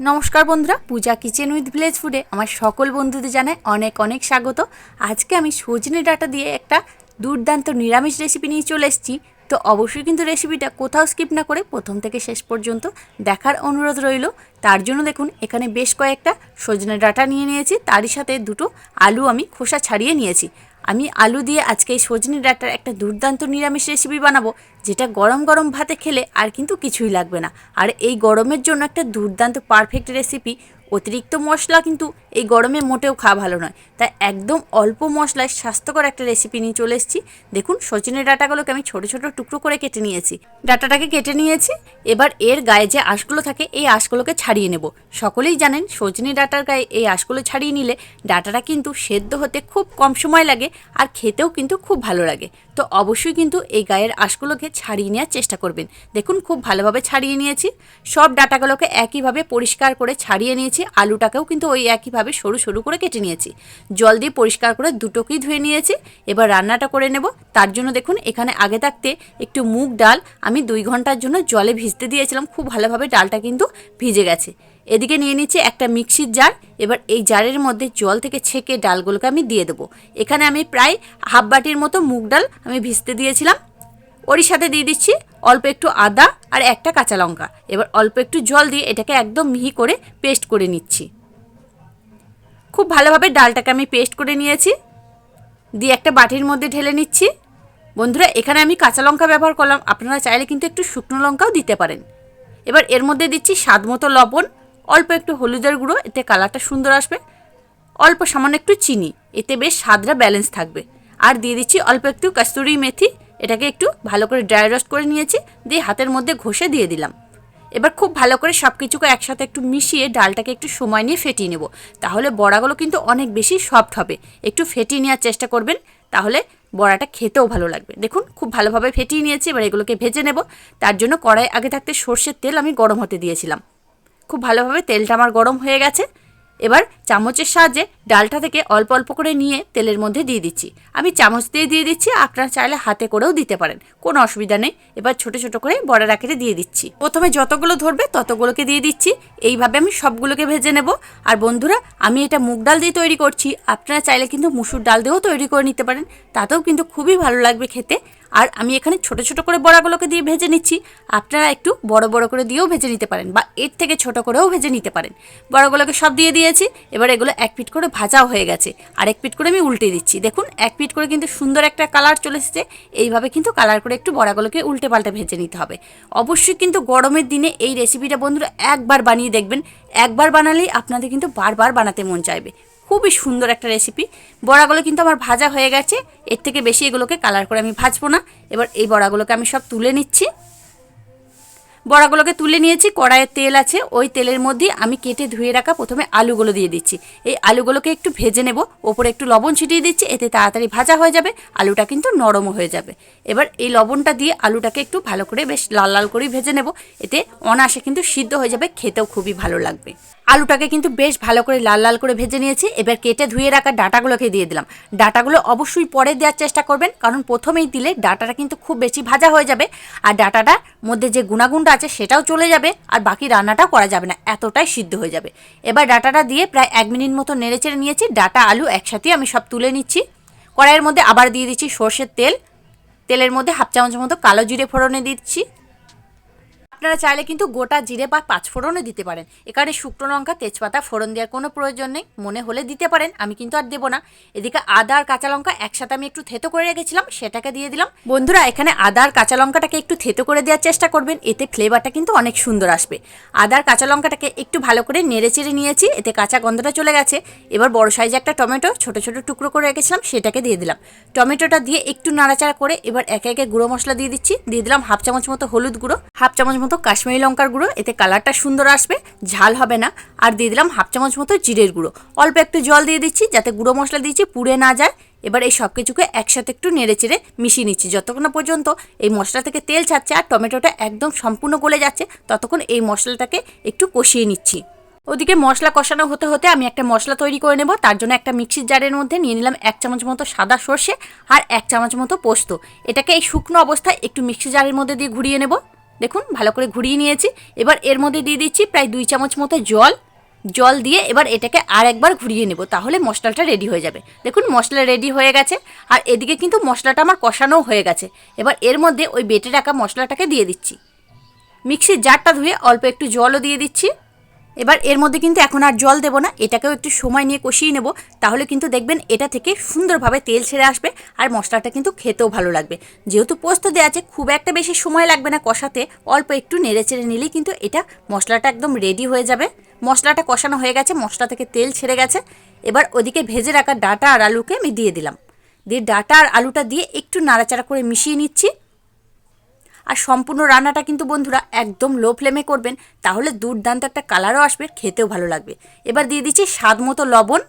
নমস্কার বন্ধুরা, পূজা kitchen with village ফুডে আমার সকল বন্ধুদের জানাই অনেক অনেক স্বাগত। আজকে আমি সজনে ডাঁটা দিয়ে একটা দুর্দান্ত নিরামিষ রেসিপি নিয়ে চলে এসেছি। তো অবশ্যই কিন্তু রেসিপিটা কোথাও স্কিপ না করে প্রথম থেকে শেষ পর্যন্ত দেখার অনুরোধ রইল। তার জন্য দেখুন এখানে বেশ কয়েকটা সজনে ডাঁটা নিয়ে নিয়েছি, তারই সাথে দুটো আলু আমি খোসা ছাড়িয়ে নিয়েছি। আমি আলু দিয়ে আজকে এই সজনে ডাঁটার একটা দুর্দান্ত নিরামিষ রেসিপি বানাবো, যেটা গরম গরম ভাতে খেলে আর কিন্তু কিছুই লাগবে না। আর এই গরমের জন্য একটা দুর্দান্ত পারফেক্ট রেসিপি। অতিরিক্ত মশলা কিন্তু এই গরমে মোটেও খাওয়া ভালো নয়, তাই একদম অল্প মশলায় স্বাস্থ্যকর একটা রেসিপি নিয়ে চলে এসেছি। দেখুন সজনে ডাঁটাগুলোকে আমি ছোটো ছোটো টুকরো করে কেটে নিয়েছি। ডাঁটাটাকে কেটে নিয়েছি, এবার এর গায়ে যে আঁশগুলো থাকে এই আঁশগুলোকে ছাড়িয়ে নেব। সকলেই জানেন সজনে ডাঁটার গায়ে এই আঁশগুলো ছাড়িয়ে নিলে ডাঁটাটা কিন্তু সেদ্ধ হতে খুব কম সময় লাগে আর খেতেও কিন্তু খুব ভালো লাগে। তো অবশ্যই কিন্তু এই গায়ের আঁশগুলোকে ছাড়িয়ে নেওয়ার চেষ্টা করবেন। দেখুন খুব ভালোভাবে ছাড়িয়ে নিয়েছি। সব ডাঁটাগুলোকে একইভাবে পরিষ্কার করে ছাড়িয়ে নিয়েছি। আলুটাকেও কিন্তু ওই একইভাবে সরু সরু করে কেটে নিয়েছি। জল দিয়ে পরিষ্কার করে দুটোকেই ধুয়ে নিয়েছি। এবার রান্নাটা করে নেব। তার জন্য দেখুন এখানে আগে থাকতে একটু মুগ ডাল আমি 2 ঘন্টার জন্য জলে ভিজতে দিয়েছিলাম। খুব ভালোভাবে ডালটা কিন্তু ভিজে গেছে। এদিকে নিয়ে নিচ্ছি একটা মিক্সির জার। এবার এই জারের মধ্যে জল থেকে ছেঁকে ডালগুলোকে আমি দিয়ে দেবো। এখানে আমি প্রায় হাফ বাটির মতো মুগ ডাল আমি ভিজতে দিয়েছিলাম। ওরই সাথে দিয়ে দিচ্ছি অল্প একটু আদা আর একটা কাঁচা লঙ্কা। এবার অল্প একটু জল দিয়ে এটাকে একদম মিহি করে পেস্ট করে নিচ্ছি। খুব ভালোভাবে ডালটাকে আমি পেস্ট করে নিয়েছি, দিয়ে একটা বাটির মধ্যে ঢেলে নিচ্ছি। বন্ধুরা এখানে আমি কাঁচা লঙ্কা ব্যবহার করলাম, আপনারা চাইলে কিন্তু একটু শুকনো লঙ্কাও দিতে পারেন। এবার এর মধ্যে দিচ্ছি স্বাদ মতো লবণ, অল্প একটু হলুদের গুঁড়ো, এতে কালারটা সুন্দর আসবে, অল্প সামান্য একটু চিনি, এতে বেশ স্বাদটা ব্যালেন্স থাকবে। আর দিয়ে দিচ্ছি অল্প একটু কস্তুরি মেথি। এটাকে একটু ভালো করে ড্রাই রোস্ট করে নিয়েছি, দিয়ে হাতের মধ্যে ঘষে দিয়ে দিলাম। এবার খুব ভালো করে সব কিছুকে একসাথে একটু মিশিয়ে ডালটাকে একটু সময় নিয়ে ফেটিয়ে নেব। তাহলে বড়াগুলো কিন্তু অনেক বেশি সফট হবে। একটু ফেটিয়ে নেওয়ার চেষ্টা করবেন, তাহলে বড়াটা খেতেও ভালো লাগবে। দেখুন খুব ভালোভাবে ফেটিয়ে নিয়েছি। এবার এগুলোকে ভেজে নেব। তার জন্য কড়াই আগে থাকতে সর্ষের তেল আমি গরম হতে দিয়েছিলাম। খুব ভালোভাবে তেলটা আমার গরম হয়ে গেছে। এবার চামচের সাহায্যে ডালটা থেকে অল্প অল্প করে নিয়ে তেলের মধ্যে দিয়ে দিচ্ছি। আমি চামচ দিয়ে দিচ্ছি, আপনারা চাইলে হাতে করেও দিতে পারেন, কোনো অসুবিধা নেই। এবার ছোট ছোট করে বড়ার আকারে দিয়ে দিচ্ছি। প্রথমে যতগুলো ধরবে ততগুলোকে দিয়ে দিচ্ছি। এইভাবে আমি সবগুলোকে ভেজে নেব। আর বন্ধুরা আমি এটা মুগ ডাল দিয়ে তৈরি করছি, আপনারা চাইলে কিন্তু মুসুর ডাল দিয়েও তৈরি করে নিতে পারেন, তাতেও কিন্তু খুবই ভালো লাগবে খেতে। আর আমি এখানে ছোট ছোট করে বড়াগুলোকে দিয়ে ভেজে নিচ্ছি। আপনারা একটু বড় বড় করে দিয়েও ভেজে নিতে পারেন, বা এর থেকে ছোট করেও ভেজে নিতে পারেন। বড়াগুলোকে সব দিয়ে দিয়েছি। এবার এগুলো এক পিঠ করে ভাজাও হয়ে গেছে, আর এক পিঠ করে আমি উল্টে দিচ্ছি। দেখুন এক পিঠ করে কিন্তু সুন্দর একটা কালার চলে এসেছে। এইভাবে কিন্তু কালার করে একটু বড়াগুলোকে উল্টে পাল্টে ভেজে নিতে হবে। অবশ্যই কিন্তু গরমের দিনে এই রেসিপিটা বন্ধুরা একবার বানিয়ে দেখবেন। একবার বানালেই আপনাদের কিন্তু বারবার বানাতে মন চাইবে। খুবই সুন্দর একটা রেসিপি। বড়াগুলো কিন্তু আমার ভাজা হয়ে গেছে, এর থেকে বেশি এগুলোকে কালার করে আমি ভাজবো না। এবার এই বড়াগুলোকে আমি সব তুলে নিচ্ছি। বড়াগুলোকে তুলে নিয়েছি। কড়াইয়ে তেল আছে, ওই তেলের মধ্যে আমি কেটে ধুয়ে রাখা প্রথমে আলুগুলো দিয়ে দিচ্ছি। এই আলুগুলোকে একটু ভেজে নেব। ওপরে একটু লবণ ছিটিয়ে দিচ্ছি, এতে তাড়াতাড়ি ভাজা হয়ে যাবে, আলুটা কিন্তু নরমও হয়ে যাবে। এবার এই লবণটা দিয়ে আলুটাকে একটু ভালো করে বেশ লাল লাল করে ভেজে নেব, এতে অনায়াসে কিন্তু সিদ্ধ হয়ে যাবে, খেতেও খুবই ভালো লাগবে। আলুটাকে কিন্তু বেশ ভালো করে লাল লাল করে ভেজে নিয়েছি। এবার কেটে ধুয়ে রাখা ডাঁটাগুলোকে দিয়ে দিলাম। ডাঁটাগুলো অবশ্যই পরে দেওয়ার চেষ্টা করবেন, কারণ প্রথমেই দিলে ডাঁটাটা কিন্তু খুব বেশি ভাজা হয়ে যাবে, আর ডাঁটাটার মধ্যে যে গুণাগুণটা আছে সেটাও চলে যাবে, আর বাকি রান্নাটাও করা যাবে না, এতটাই সিদ্ধ হয়ে যাবে। এবার ডাঁটাটা দিয়ে প্রায় 1 মিনিট মতো নেড়েচেড়ে নিয়েছি। ডাঁটা আলু একসাথে আমি সব তুলে নিচ্ছি। কড়াইয়ের মধ্যে আবার দিয়ে দিচ্ছি সর্ষের তেল। তেলের মধ্যে হাফ চামচ মতো কালো জিরে ফোড়নে দিচ্ছি। আপনারা চাইলে কিন্তু গোটা জিরে বা 5 ফোড়নও দিতে পারেন। এখানে শুকনো লঙ্কা তেজপাতা ফোড়ন দেওয়ার কোনো প্রয়োজন নেই, মনে হলে দিতে পারেন, আমি কিন্তু আর দেবো না। এদিকে আদা আর কাঁচা লঙ্কা একসাথে আমি একটু থেতো করে রেখেছিলাম, সেটাকে দিয়ে দিলাম। বন্ধুরা এখানে আদা আর কাঁচা লঙ্কাটাকে একটু থেতো করে দেওয়ার চেষ্টা করবেন, এতে ফ্লেভারটা কিন্তু অনেক সুন্দর আসবে। আদা আর কাঁচা লঙ্কাটাকে একটু ভালো করে নেড়ে চেড়ে নিয়েছি, এতে কাঁচা গন্ধটা চলে গেছে। এবার বড় সাইজে একটা টমেটো ছোট ছোট টুকরো করে রেখেছিলাম, সেটাকে দিয়ে দিলাম। টমেটোটা দিয়ে একটু নাড়াচাড়া করে এবার একে একে গুঁড়ো মশলা দিয়ে দিচ্ছি। দিয়ে দিলাম হাফ চামচ মতো হলুদ গুঁড়ো, হাফ চামচ মতো কাশ্মীরি লঙ্কার গুঁড়ো, এতে কালারটা সুন্দর আসবে, ঝাল হবে না। আর দিয়ে দিলাম হাফ চামচ মতো জিরের গুঁড়ো। অল্প একটু জল দিয়ে দিচ্ছি, যাতে গুঁড়ো মশলা দিয়েছি পুড়ে না যায়। এবার এই সব কিছুকে একসাথে একটু নেড়ে চেড়ে মিশিয়ে নিচ্ছি, যতক্ষণ না পর্যন্ত এই মশলা থেকে তেল ছাড়ছে আর টমেটোটা একদম সম্পূর্ণ গলে যাচ্ছে, ততক্ষণ এই মশলাটাকে একটু কষিয়ে নিচ্ছি। ওদিকে মশলা কষানো হতে হতে আমি একটা মশলা তৈরি করে নেব। তার জন্য একটা মিক্সির জারের মধ্যে নিয়ে নিলাম 1 চামচ মতো সাদা সর্ষে আর 1 চামচ মতো পোস্ত। এটাকে এই শুকনো অবস্থায় একটু মিক্সির জারের মধ্যে দিয়ে ঘুরিয়ে নেব। দেখুন ভালো করে ঘুরিয়ে নিয়েছি। এবার এর মধ্যে দিয়ে দিচ্ছি প্রায় 2 চামচ মতো জল দিয়ে এবার এটাকে আর একবার ঘুরিয়ে নেব, তাহলে মশলাটা রেডি হয়ে যাবে। দেখুন মশলা রেডি হয়ে গেছে, আর এদিকে কিন্তু মশলাটা আমার কষানোও হয়ে গেছে। এবার এর মধ্যে ওই বেটে রাখা মশলাটাকে দিয়ে দিচ্ছি। মিক্সির জারটা ধুয়ে অল্প একটু জলও দিয়ে দিচ্ছি। এবার এর মধ্যে কিন্তু এখন আর জল দেবো না, এটাকেও একটু সময় নিয়ে কষিয়ে নেব, তাহলে কিন্তু দেখবেন এটা থেকে সুন্দরভাবে তেল ছেড়ে আসবে আর মশলাটা কিন্তু খেতেও ভালো লাগবে। যেহেতু পোস্ত দেওয়া আছে খুব একটা বেশি সময় লাগবে না কষাতে, অল্প একটু নেড়ে চেড়ে নিলেই কিন্তু এটা মশলাটা একদম রেডি হয়ে যাবে। মশলাটা কষানো হয়ে গেছে, মশলা থেকে তেল ছেড়ে গেছে। এবার ওদিকে ভেজে রাখা ডাঁটা আর আলুকে আমি দিয়ে দিলাম। দিয়ে ডাঁটা আর আলুটা দিয়ে একটু নাড়াচাড়া করে মিশিয়ে নিচ্ছি। আর সম্পূর্ণ রান্নাটা কিন্তু বন্ধুরা একদম লো ফ্লেমে করবেন, তাহলে দুর্দান্ত একটা কালারও আসবে, খেতেও ভালো লাগবে। এবার দিয়ে দিচ্ছি স্বাদ মতো লবণ।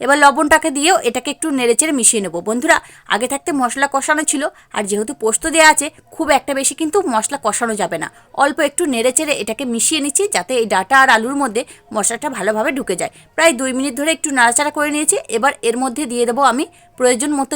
এবার লবণটাকে দিয়েও এটাকে একটু নেড়েচেড়ে মিশিয়ে নেব। বন্ধুরা আগে থাকতে মশলা কষানো ছিল, আর যেহেতু পোস্ত দেওয়া আছে খুব একটা বেশি কিন্তু মশলা কষানো যাবে না, অল্প একটু নেড়েচেড়ে এটাকে মিশিয়ে নিচ্ছি, যাতে এই ডাঁটা আর আলুর মধ্যে মশলাটা ভালোভাবে ঢুকে যায়। প্রায় 2 মিনিট ধরে একটু নাড়াচাড়া করে নিয়েছি। এবার এর মধ্যে দিয়ে দেবো আমি প্রয়োজন মতো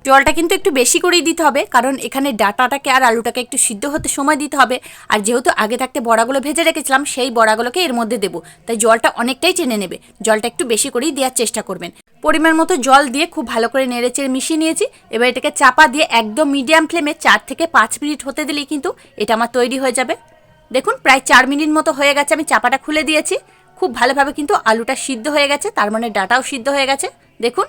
জলটা কিন্তু একটু বেশি করেই দিতে হবে, কারণ এখানে ডাঁটাটাকে আর আলুটাকে একটু সিদ্ধ হতে সময় দিতে হবে। আর যেহেতু আগে থাকতে বড়াগুলো ভেজে রেখেছিলাম, সেই বড়াগুলোকে এর মধ্যে দেবো, তাই জলটা অনেকটাই টেনে নেবে। জলটা একটু বেশি করেই দেওয়ার চেষ্টা করবেন। পরিমাণ মতো জল দিয়ে খুব ভালো করে নেড়েচেড়ে মিশিয়ে নিয়েছি। এবার এটাকে চাপা দিয়ে একদম মিডিয়াম ফ্লেমে 4 থেকে 5 মিনিট হতে দিলেই কিন্তু এটা আমার তৈরি হয়ে যাবে। দেখুন প্রায় 4 মিনিট মতো হয়ে গেছে, আমি চাপাটা খুলে দিয়েছি। খুব ভালোভাবে কিন্তু আলুটা সিদ্ধ হয়ে গেছে, তার মানে ডাঁটাও সিদ্ধ হয়ে গেছে। দেখুন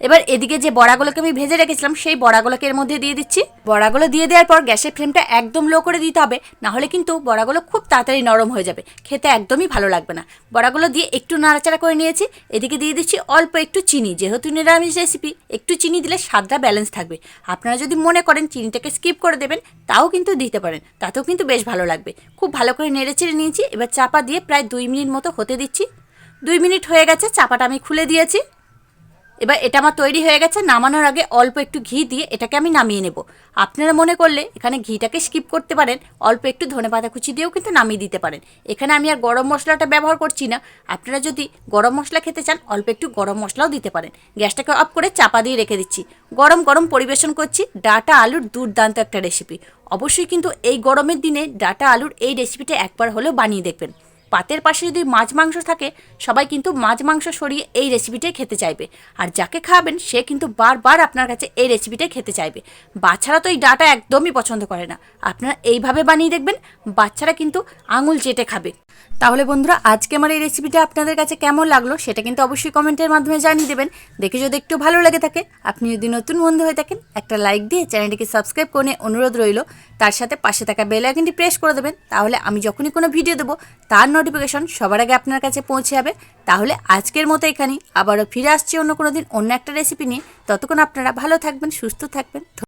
এবার এদিকে যে বড়াগুলোকে আমি ভেজে রেখেছিলাম সেই বড়াগুলোকে এর মধ্যে দিয়ে দিচ্ছি। বড়াগুলো দিয়ে দেওয়ার পর গ্যাসের ফ্লেমটা একদম লো করে দিতে হবে, নাহলে কিন্তু বড়াগুলো খুব তাড়াতাড়ি নরম হয়ে যাবে, খেতে একদমই ভালো লাগবে না। বড়াগুলো দিয়ে একটু নাড়াচাড়া করে নিয়েছি। এদিকে দিয়ে দিচ্ছি অল্প একটু চিনি, যেহেতু নিরামিষ রেসিপি একটু চিনি দিলে স্বাদটা ব্যালেন্স থাকবে। আপনারা যদি মনে করেন চিনিটাকে স্কিপ করে দেবেন তাও কিন্তু দিতে পারেন, তাতেও কিন্তু বেশ ভালো লাগবে। খুব ভালো করে নেড়ে চেড়ে নিয়েছি। এবার চাপা দিয়ে প্রায় 2 মিনিট মতো হতে দিচ্ছি। 2 মিনিট হয়ে গেছে, চাপাটা আমি খুলে দিয়েছি। এবার এটা আমার তৈরি হয়ে গেছে। নামানোর আগে অল্প একটু ঘি দিয়ে এটাকে আমি নামিয়ে নেব। আপনারা মনে করলে এখানে ঘিটাকে স্কিপ করতে পারেন, অল্প একটু ধনেপাতা কুচি দিয়েও কিন্তু নামিয়ে দিতে পারেন। এখানে আমি আর গরম মশলাটা ব্যবহার করছি না। আপনারা যদি গরম মশলা খেতে চান অল্প একটু গরম মশলাও দিতে পারেন। গ্যাসটাকে অফ করে চাপা দিয়ে রেখে দিচ্ছি। গরম গরম পরিবেশন করছি ডাঁটা আলুর দুর্দান্ত একটা রেসিপি। অবশ্যই কিন্তু এই গরমের দিনে ডাঁটা আলুর এই রেসিপিটা একবার হলেও বানিয়ে দেখবেন। পাতের পাশে যদি মাছ মাংস থাকে, সবাই কিন্তু মাছ মাংস সরিয়ে এই রেসিপিটাই খেতে চাইবে, আর যাকে খাওয়াবেন সে কিন্তু বারবার আপনার কাছে এই রেসিপিটাই খেতে চাইবে। বাচ্চারা তো এই ডাটা একদমই পছন্দ করে না, আপনারা এইভাবে বানিয়ে দেখবেন, বাচ্চারা কিন্তু আঙুল চেটে খাবে। তাহলে বন্ধুরা আজকে আমার এই রেসিপিটা আপনাদের কাছে কেমন লাগলো সেটা কিন্তু অবশ্যই কমেন্টের মাধ্যমে জানিয়ে দেবেন। দেখে যদি একটু ভালো লেগে থাকে, আপনি যদি নতুন বন্ধু হয়ে থাকেন, একটা লাইক দিয়ে চ্যানেলটিকে সাবস্ক্রাইব করে অনুরোধ রইল, তার সাথে পাশে থাকা বেল আইকনটি প্রেস করে দেবেন, তাহলে আমি যখনই কোনো ভিডিও দেবো তার নোটিফিকেশন সবার আগে আপনার কাছে পৌঁছে যাবে। তাহলে আজকের মতো এখানেই, আবারও ফিরে আসছি অন্য কোনো দিন অন্য একটা রেসিপি নিয়ে। ততক্ষণ আপনারা ভালো থাকবেন, সুস্থ থাকবেন।